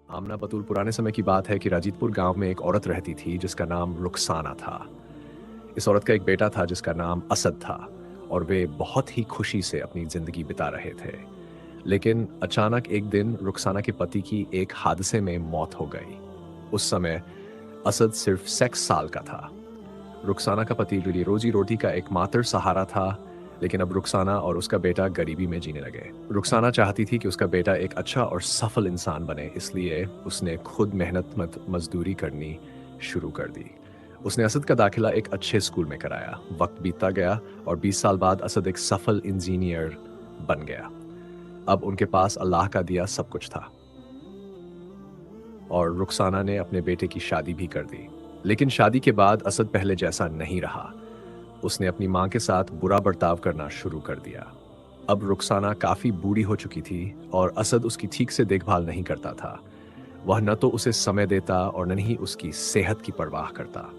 आमना बतूल पुराने समय की बात है कि राजीतपुर गांव में एक औरत रहती थी जिसका नाम रुखसाना था। इस औरत का एक बेटा था जिसका नाम असद था और वे बहुत ही खुशी से अपनी जिंदगी बिता रहे थे। लेकिन अचानक एक दिन रुखसाना के पति की एक हादसे में मौत हो गई। उस समय असद सिर्फ 6 साल का था। रुखसाना का पति के लिए रोजी रोटी का एकमात्र सहारा था, लेकिन अब रुखसाना और उसका बेटा गरीबी में जीने लगे। रुखसाना चाहती थी कि उसका बेटा एक अच्छा और सफल इंसान बने, इसलिए उसने खुद मेहनत मजदूरी करनी शुरू कर दी। उसने असद का दाखिला एक अच्छे स्कूल में कराया। वक्त बीतता गया और 20 साल बाद असद एक सफल इंजीनियर बन गया। अब उनके पास अल्लाह का दिया सब कुछ था और रुखसाना ने अपने बेटे की शादी भी कर दी। लेकिन शादी के बाद असद पहले जैसा नहीं रहा। उसने अपनी मां के साथ बुरा बर्ताव करना शुरू कर दिया। अब रुखसाना काफी बूढ़ी हो चुकी थी और असद उसकी ठीक से देखभाल नहीं करता था। वह न तो उसे समय देता और न ही उसकी सेहत की परवाह करता।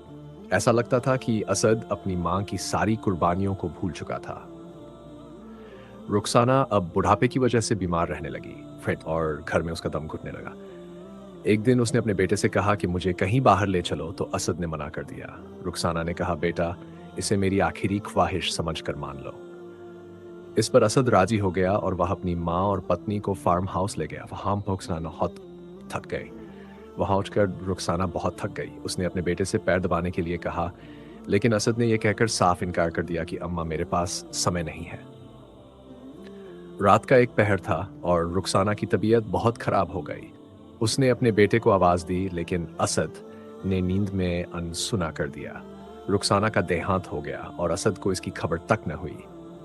ऐसा लगता था कि असद अपनी मां की सारी कुर्बानियों को भूल चुका था। रुखसाना अब बुढ़ापे की वजह से बीमार रहने लगी, फिट, और घर में उसका दम घुटने लगा। एक दिन उसने अपने बेटे से कहा कि मुझे कहीं बाहर ले चलो, तो असद ने मना कर दिया। रुखसाना ने कहा, बेटा, इसे मेरी आखिरी ख्वाहिश समझकर मान लो। इस पर असद राजी हो गया और वह अपनी माँ और पत्नी को फार्म हाउस ले गया। वहां रुखसाना बहुत थक गई। वहां उठकर रुखसाना बहुत थक गई। उसने अपने बेटे से पैर दबाने के लिए कहा, लेकिन असद ने यह कहकर साफ इनकार कर दिया कि अम्मा, मेरे पास समय नहीं है। रात का एक पहर था और रुखसाना की तबीयत बहुत खराब हो गई। उसने अपने बेटे को आवाज दी, लेकिन असद ने नींद में अनसुना कर दिया। रुखसाना का देहांत हो गया और असद को इसकी खबर तक न हुई।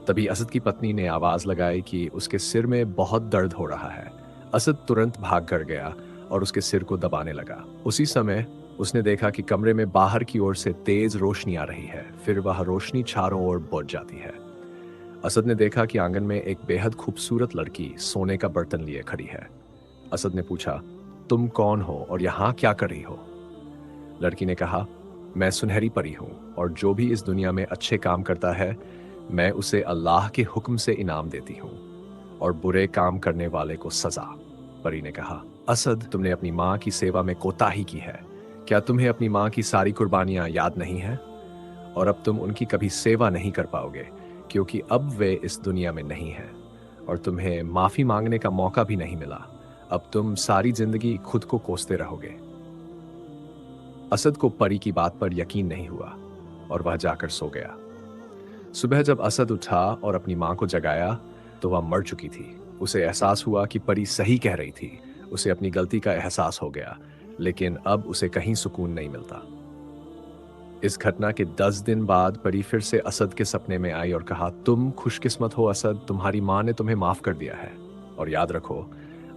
तभी असद की पत्नी ने आवाज लगाई कि उसके सिर में बहुत दर्द हो रहा है। असद तुरंत भाग कर गया और उसके सिर को दबाने लगा। उसी समय उसने देखा कि कमरे में बाहर की ओर से तेज रोशनी आ रही है, फिर वह रोशनी चारों ओर बुझ जाती है। असद ने देखा कि आंगन में एक बेहद खूबसूरत लड़की सोने का बर्तन लिए खड़ी है। असद ने पूछा, तुम कौन हो और यहाँ क्या कर रही हो? लड़की ने कहा, मैं सुनहरी परी हूँ और जो भी इस दुनिया में अच्छे काम करता है, मैं उसे अल्लाह के हुक्म से इनाम देती हूँ और बुरे काम करने वाले को सजा। परी ने कहा, असद, तुमने अपनी माँ की सेवा में कोताही की है। क्या तुम्हें अपनी माँ की सारी कुर्बानियां याद नहीं है? और अब तुम उनकी कभी सेवा नहीं कर पाओगे, क्योंकि अब वे इस दुनिया में नहीं हैं और तुम्हें माफी मांगने का मौका भी नहीं मिला। अब तुम सारी जिंदगी खुद को कोसते रहोगे। असद को परी की बात पर यकीन नहीं हुआ और वह जाकर सो गया। सुबह जब असद उठा और अपनी मां को जगाया, तो वह मर चुकी थी। उसे एहसास हुआ कि परी सही कह रही थी। उसे अपनी गलती का एहसास हो गया, लेकिन अब उसे कहीं सुकून नहीं मिलता। इस घटना के 10 दिन बाद परी फिर से असद के सपने में आई और कहा, तुम खुशकिस्मत हो असद, तुम्हारी माँ ने तुम्हें माफ कर दिया है। और याद रखो,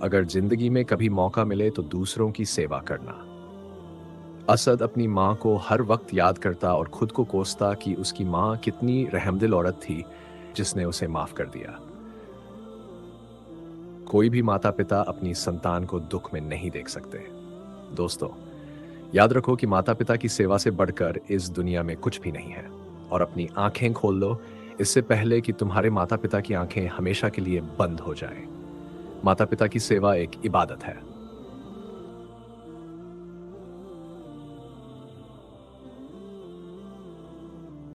अगर जिंदगी में कभी मौका मिले तो दूसरों की सेवा करना। असद अपनी माँ को हर वक्त याद करता और खुद को कोसता कि उसकी माँ कितनी रहमदिल औरत थी जिसने उसे माफ कर दिया। कोई भी माता पिता अपनी संतान को दुख में नहीं देख सकते। दोस्तों, याद रखो कि माता पिता की सेवा से बढ़कर इस दुनिया में कुछ भी नहीं है। और अपनी आंखें खोल लो इससे पहले कि तुम्हारे माता पिता की आंखें हमेशा के लिए बंद हो जाएं। माता पिता की सेवा एक इबादत है।